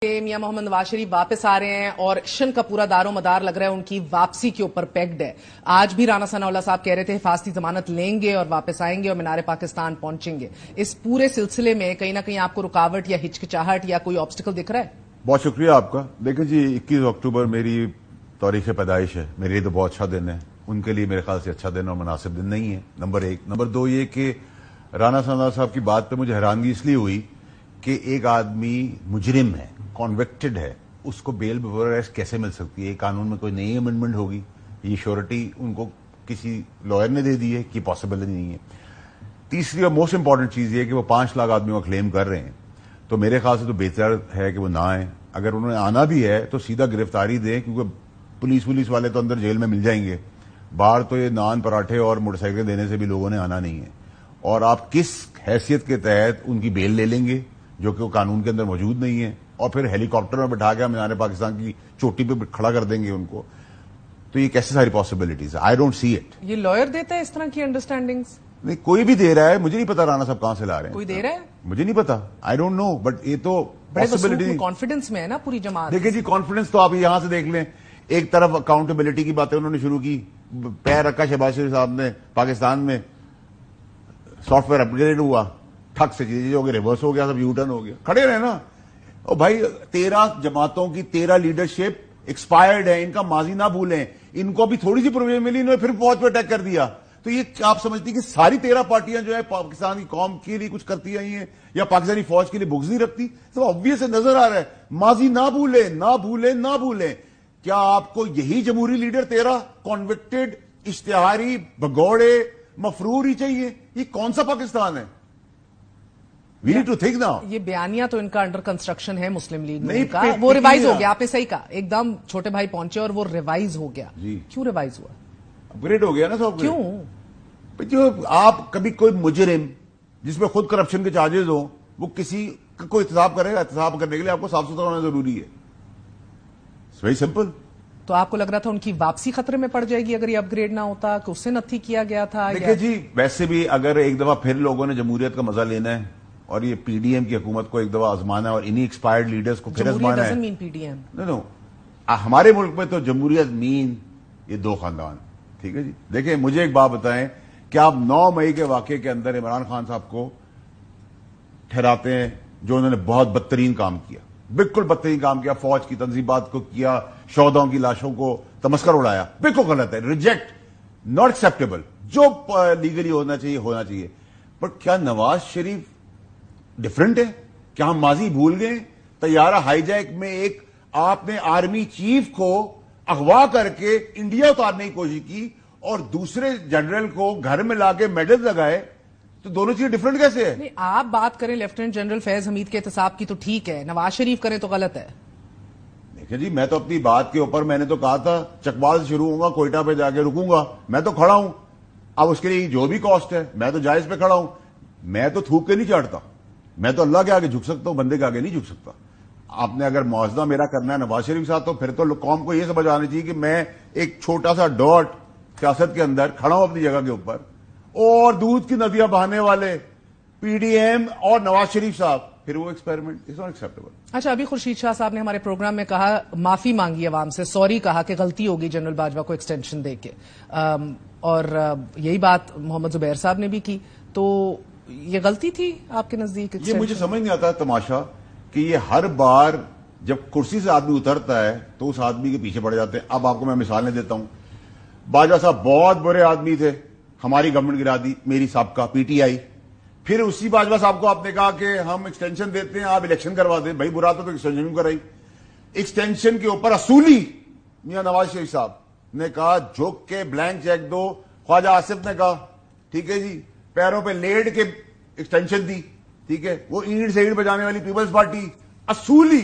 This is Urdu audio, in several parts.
میاں محمد نواز شریف واپس آ رہے ہیں اور ایکشن کا پورا دار و مدار لگ رہا ہے ان کی واپسی کے اوپر پیکڈ ہے. آج بھی رانا ثناء اللہ صاحب کہہ رہے تھے حفاظتی ضمانت لیں گے اور واپس آئیں گے اور مینار پاکستان پہنچیں گے. اس پورے سلسلے میں کہیں نہ کہیں آپ کو رکاوٹ یا ہچکچاہٹ یا کوئی آبسٹیکل دکھ رہا ہے؟ بہت شکریہ آپ کا. دیکھیں جی 21 اکتوبر میری تاریخ پیدائش ہے. میرے لیے تو بہت اچھا دن ہے. ان کے لیے میرے خیال سے اچھا دن اور مناسب دن نہیں ہے. نمبر 1. نمبر 2 یہ کہ رانا ثناء اللہ صاحب کی بات پہ مجھے حیرانگی اس لیے ہوئی کہ ایک آدمی مجرم ہے, کنوکٹڈ ہے, اس کو بیل بفور اریسٹ کیسے مل سکتی ہے؟ قانون میں کوئی نئی امینڈمنٹ ہوگی؟ یہ شیورٹی ان کو کسی لائر نے دے دی ہے کہ پاسبل نہیں ہے. تیسری اور موسٹ امپورٹنٹ چیز یہ کہ وہ 5 لاکھ آدمیوں کا کلیم کر رہے ہیں, تو میرے خیال سے تو بہتر ہے کہ وہ نہ آئیں. اگر انہوں نے آنا بھی ہے تو سیدھا گرفتاری دیں, کیونکہ پولیس والے تو اندر جیل میں مل جائیں گے. باہر تو یہ نان پراٹھے اور موٹر سائیکل دینے سے بھی لوگوں نے آنا نہیں ہے. اور آپ کس حیثیت کے تحت ان کی بیل لے لیں گے جو کہ وہ قانون کے اندر موجود نہیں ہے, اور پھر ہیلی کاپٹر میں بٹھا کے مینار پاکستان کی چوٹی پہ کھڑا کر دیں گے ان کو؟ تو یہ کیسے ساری پاسبلٹیز ہے؟ I don't see it. یہ لائر دیتا ہے اس طرح کی انڈرسٹینڈنگز؟ نہیں, کوئی بھی دے رہا ہے. مجھے نہیں پتا رانا صاحب کہاں سے لا رہے ہیں. کوئی دے رہا ہے؟ مجھے نہیں پتا, آئی ڈونٹ نو, بٹ یہ تو پاسبلٹی. کانفیڈنس میں ہے نا پوری جماعت. دیکھیں جی کانفیڈنس تو آپ یہاں سے دیکھ لیں. ایک طرف اکاؤنٹیبلٹی کی باتیں انہوں نے شروع کی, پیر رکھا شہباز شریف صاحب نے, پاکستان میں سافٹ ویئر اپ گریڈ ہوا, ٹھک سے چیزیں ہو گئی, ریورس ہو گیا, سب یو ٹرن ہو گیا. کھڑے رہے نا. اور بھائی 13 جماعتوں کی 13 لیڈرشپ ایکسپائرڈ ہے, ان کا ماضی نہ بھولیں. ان کو بھی تھوڑی سی پروویژن ملی, انہوں نے پھر فوج پہ اٹیک کر دیا. تو یہ آپ سمجھتی کہ ساری 13 پارٹیاں جو ہے پاکستان کی قوم کے لیے کچھ کرتی آئی ہیں یا پاکستانی فوج کے لیے بغض نہیں رکھتی؟ تو آبویس نظر آ رہا ہے. ماضی نہ بھولیں, نہ بھولیں, نہ بھولیں. کیا آپ کو یہی جمہوری لیڈر 13 کنوکٹڈ, اشتہاری, بھگوڑے, مفرور ہی چاہیے؟ یہ کون سا پاکستان ہے؟ We need to think now. یہ بیانیہ تو ان کا انڈر کنسٹرکشن ہے مسلم لیگ میں کا, وہ ریوائز ہو گیا. آپ نے صحیح کہا, ایک دم چھوٹے بھائی پہنچے اور وہ ریوائز ہو گیا. کیوں ریوائز ہوا؟ اپ گریڈ ہو گیا نا سب. کیوں؟ جو آپ کبھی کوئی مجرم جس میں خود کرپشن کے چارجز ہوں, وہ کسی کو احتساب کرے گا. احتساب کرنے کے لیے آپ کو صاف ستھرا ہونا ضروری ہے. It's very simple. تو آپ کو لگ رہا تھا ان کی واپسی خطرے میں پڑ جائے گی اگر یہ اپ گریڈ نہ ہوتا, کہ اس سے نتھی کیا گیا تھا؟ دیکھیں جی ویسے بھی اگر ایک دفعہ پھر لوگوں نے جمہوریت کا مزہ لینا ہے اور یہ پی ڈی ایم کی حکومت کو ایک دفعہ آزمانا ہے اور انہی ایکسپائرڈ لیڈرز کو پھر آزمانا ہے. نو ہمارے ملک میں تو جمہوریت مین یہ 2 خاندان. ٹھیک ہے جی. دیکھیں مجھے ایک بات بتائیں, کیا آپ 9 مئی کے واقعے کے اندر عمران خان صاحب کو ٹھہراتے ہیں جو انہوں نے بہت بدترین کام کیا, بالکل بدترین کام کیا, فوج کی تنصیبات کو کیا, شہداؤں کی لاشوں کو تمسخر اڑایا؟ بالکل غلط ہے, ریجیکٹ, ناٹ ایکسپٹیبل. جو لیگلی ہونا چاہیے ہونا چاہیے. بٹ کیا نواز شریف ڈفرنٹ ہے؟ کیا ہم ماضی بھول گئے؟ طیارہ ہائی جیک میں ایک آپ نے آرمی چیف کو اغوا کر کے انڈیا اتارنے کی کوشش کی اور دوسرے جنرل کو گھر میں لا کے میڈل لگائے, تو دونوں چیزیں ڈفرنٹ کیسے ہے؟ آپ بات کریں لیفٹیننٹ جنرل فیض حمید کے احتساب کی تو ٹھیک ہے, نواز شریف کریں تو غلط ہے. دیکھیں جی میں تو اپنی بات کے اوپر, میں نے تو کہا تھا چکوال سے شروع ہوں گا, کوئٹہ پہ جا کے رکوں گا. میں تو کھڑا ہوں. اب اس کے لیے جو بھی کاسٹ ہے میں تو جائز پہ کھڑا ہوں. میں تو تھوک کے نہیں چاٹتا. میں تو اللہ کے آگے جھک سکتا ہوں, بندے کے آگے نہیں جھک سکتا. آپ نے اگر موازنہ میرا کرنا ہے نواز شریف کے ساتھ, تو پھر تو قوم کو یہ سمجھ آنا چاہیے کہ میں ایک چھوٹا سا ڈاٹ سیاست کے اندر کھڑا ہوں اپنی جگہ کے اوپر, اور دودھ کی ندیاں بہانے والے پی ڈی ایم اور نواز شریف صاحب, پھر وہ ایکسپیریمنٹ از ناٹ ایکسپٹیبل. اچھا, ابھی خورشید شاہ صاحب نے ہمارے پروگرام میں کہا, معافی مانگی عوام سے, سوری کہا کہ غلطی ہوگی جنرل باجوہ کو ایکسٹینشن دے کے, اور یہی بات محمد زبیر صاحب نے بھی کی. تو یہ غلطی تھی آپ کے نزدیک؟ یہ مجھے سمجھ نہیں آتا تماشا کہ یہ ہر بار جب کرسی سے آدمی اترتا ہے تو اس آدمی کے پیچھے پڑ جاتے ہیں. اب آپ کو میں مثالیں دیتا ہوں. باجوہ صاحب بہت برے آدمی تھے, ہماری گورنمنٹ گرا دی, میری سابقہ پی ٹی آئی. پھر اسی باجوہ صاحب کو آپ نے کہا کہ ہم ایکسٹینشن دیتے ہیں, آپ الیکشن کروا دیں. بھائی برا تو ایکسٹینشن کیوں کرائی؟ ایکسٹینشن کے اوپر اصولی میاں نواز شریف صاحب نے کہا جھک کے بلینک چیک دو. خواجہ آصف نے کہا ٹھیک ہے جی, پیروں پہ لیٹ کے ایکسٹینشن دی. ٹھیک ہے, وہ اینٹ سے اینٹ بجانے والی پیپلز پارٹی اصولی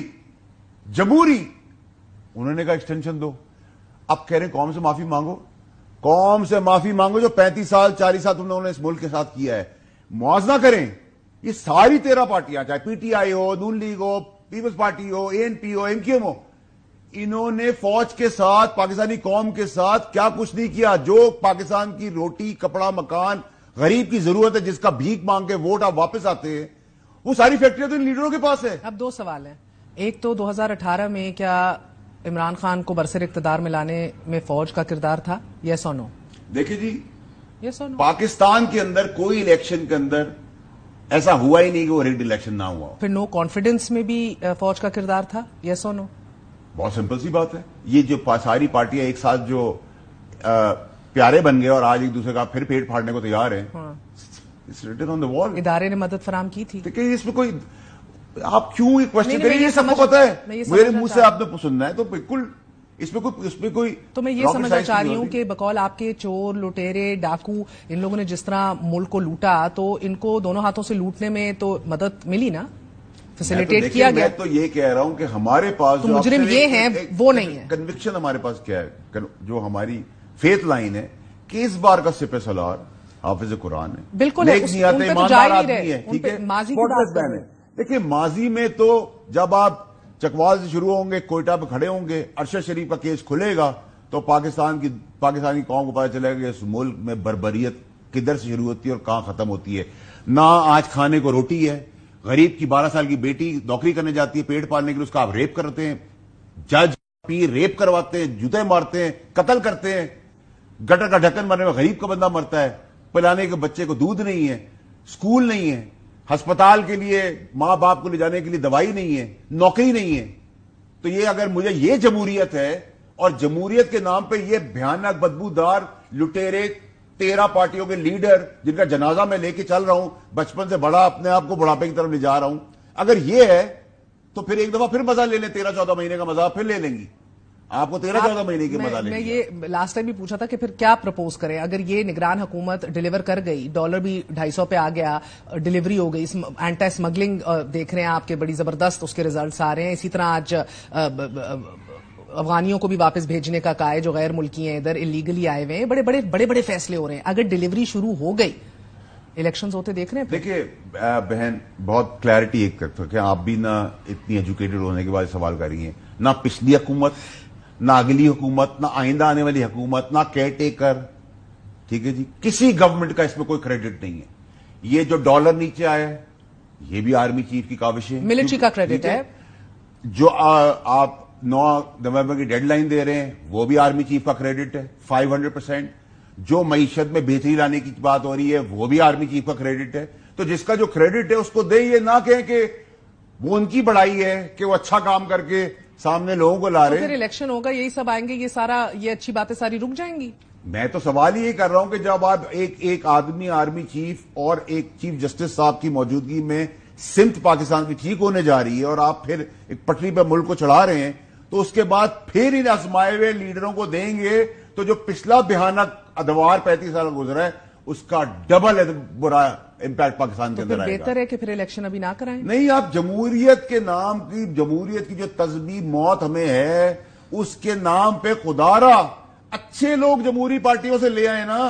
جمہوری, انہوں نے کہا ایکسٹینشن دو. اب کہہ رہے ہیں قوم سے معافی مانگو. قوم سے معافی مانگو جو 35 سال 40 سال تم نے اس ملک کے ساتھ کیا ہے. موازنہ کریں. یہ ساری 13 پارٹیاں, چاہے پی ٹی آئی ہو, نون لیگ ہو, پیپلز پارٹی ہو, اے این پی ہو, ایم کیو ایم ہو, انہوں نے فوج کے ساتھ, پاکستانی قوم کے ساتھ کیا کچھ نہیں کیا. جو پاکستان کی روٹی, کپڑا, مکان, غریب کی ضرورت ہے, جس کا بھیک مانگ کے ووٹ آپ واپس آتے ہیں, وہ ساری فیکٹریاں تو ان لیڈروں کے پاس ہے. اب 2 سوال ہیں. ایک تو 2018 میں کیا عمران خان کو برسر اقتدار میں لانے میں فوج کا کردار تھا؟ یس اور نو؟ دیکھیں جی، یس اور نو؟ پاکستان کے اندر کوئی الیکشن کے اندر ایسا ہوا ہی نہیں کہ وہ ریگڈ الیکشن نہ ہوا. پھر نو کانفیڈنس میں بھی فوج کا کردار تھا؟ یس اور نو؟ بہت سمپل سی بات ہے. یہ جو ساری پارٹیاں ایک ساتھ جو پیارے بن گئے اور آج ایک دوسرے کا پھر پیٹ پھاڑنے کو تیار ہیں، It's written on the wall. ادارے نے مدد فراہم کی تھی. دیکھیں اس میں کوئی آپ کیوں یہ کوشچن نہیں، کریں، میں یہ یہ سب کو سمجھ- پتا میں ہے. یہ میرے سمجھنا منہ سے چاہ- آپ نے سننا ہے تو بالکل اس میں کوئی تو میں یہ rocket سمجھنا science چاہ رہی نہیں ہوں ہوتی. کہ بقول آپ کے چور، لٹیرے، ڈاکو، ان لوگوں نے جس طرح ملک کو لوٹا تو ان کو دونوں ہاتھوں سے لوٹنے میں تو مدد ملی نا، فیسیلیٹیٹ کیا گیا. میں تو یہ کہہ رہا ہوں کہ ہمارے پاس تو جو مجرم آپ سے یہ ہیں، وہ نہیں ہیں. کنوکشن ہمارے پاس کیا ہے، جو ہماری فیتھ لائن ہے کہ اس بار کا سپہ سالار حافظ قرآن ہے. بالکل ہے، نیک نیت ان پہ تو ایماندار جا ہی نہیں آدمی رہے. ہے، ان ٹھیک پہ ہے، ماضی کی Spotless بات کر man رہے ہے. دیکھیں ماضی میں تو جب آپ چکوال سے شروع ہوں گے، کوئٹہ پہ کھڑے ہوں گے، ارشد شریف کا کیس کھلے گا تو پاکستانی قوم کو پتہ چلے گا کہ اس ملک میں بربریت کدھر سے شروع ہوتی ہے اور کہاں ختم ہوتی ہے. نہ آج کھانے کو روٹی ہے، غریب کی 12 سال کی بیٹی نوکری کرنے جاتی ہے پیٹ پالنے کے لیے، اس کا آپ ریپ کرتے ہیں، جج پیر ریپ کرواتے ہیں، جوتے مارتے ہیں، قتل کرتے ہیں. گٹر کا ڈھکن مرنے میں غریب کا بندہ مرتا ہے، پلانے کے بچے کو دودھ نہیں ہے، سکول نہیں ہے، ہسپتال کے لیے ماں باپ کو لے جانے کے لیے دوائی نہیں ہے، نوکری نہیں ہے. تو یہ اگر مجھے یہ جمہوریت ہے اور جمہوریت کے نام پہ یہ بھیانک بدبودار لٹیرے 13 پارٹیوں کے لیڈر جن کا جنازہ میں لے کے چل رہا ہوں، بچپن سے بڑا اپنے آپ کو بڑھاپے کی طرف لے جا رہا ہوں، اگر یہ ہے تو پھر ایک دفعہ پھر مزہ لے لیں، 13-14 مہینے کا مزہ پھر لے لیں گی. آپ کو 13-14 مہینے کی مزہ لے میں لیں. یہ لاسٹ ٹائم بھی پوچھا تھا کہ پھر کیا پرپوز کریں اگر یہ نگران حکومت ڈیلیور کر گئی، ڈالر بھی 250 پہ آ گیا، ڈیلیوری ہو گئی، اینٹی اسمگلنگ دیکھ رہے ہیں آپ کے بڑی زبردست اس کے ریزلٹس آ رہے ہیں. اسی طرح آج افغانیوں کو بھی واپس بھیجنے کا کہا ہے جو غیر ملکی ہیں، ادھر اللیگلی آئے ہوئے ہیں، بڑے بڑے فیصلے ہو رہے ہیں. اگر ڈیلیوری شروع ہو گئی، الیکشنز ہوتے دیکھ رہے ہیں. دیکھیے بہن، بہت کلیئرٹی ایک کرتا کہ آپ بھی نہ اتنی ایجوکیٹڈ ہونے کے بعد سوال کر رہی ہیں، نہ پچھلی حکومت، نہ اگلی حکومت، نہ آئندہ آنے والی حکومت، نہ کیئر ٹیکر. ٹھیک ہے جی، کسی گورنمنٹ کا اس میں کوئی کریڈٹ نہیں ہے. یہ جو ڈالر نیچے آیا ہے یہ بھی آرمی چیف کی کاوش ہے، ملٹری کا کریڈٹ ہے. جو آپ 9 نومبر کی ڈیڈ لائن دے رہے ہیں وہ بھی آرمی چیف کا کریڈٹ ہے 500%. جو معیشت میں بہتری لانے کی بات ہو رہی ہے وہ بھی آرمی چیف کا کریڈٹ ہے. تو جس کا جو کریڈٹ ہے اس کو دے، یہ نہ کہیں کہ وہ ان کی بڑائی ہے کہ وہ اچھا کام کر کے سامنے لوگوں کو لا رہے پھر ہیں. الیکشن ہوگا، یہی سب آئیں گے، یہ اچھی باتیں ساری رک جائیں گی. میں تو سوال یہ کر رہا ہوں کہ جب آپ ایک آدمی آرمی چیف اور ایک چیف جسٹس صاحب کی موجودگی میں سمت پاکستان کی ٹھیک ہونے جا رہی ہے اور آپ پھر ایک پٹری پہ ملک کو چڑھا رہے ہیں، تو اس کے بعد پھر ان آزمائے ہوئے لیڈروں کو دیں گے تو جو پچھلا بھیانک ادوار 35 سال گزرا ہے اس کا ڈبل برا امپیکٹ پاکستان کے اندر آئے گا. بہتر ہے کہ پھر الیکشن ابھی نہ کرائیں. نہیں، آپ جمہوریت کے نام کی، جمہوریت کی جو تزبی موت ہمیں ہے اس کے نام پہ خدا را اچھے لوگ جمہوری پارٹیوں سے لے آئے نا.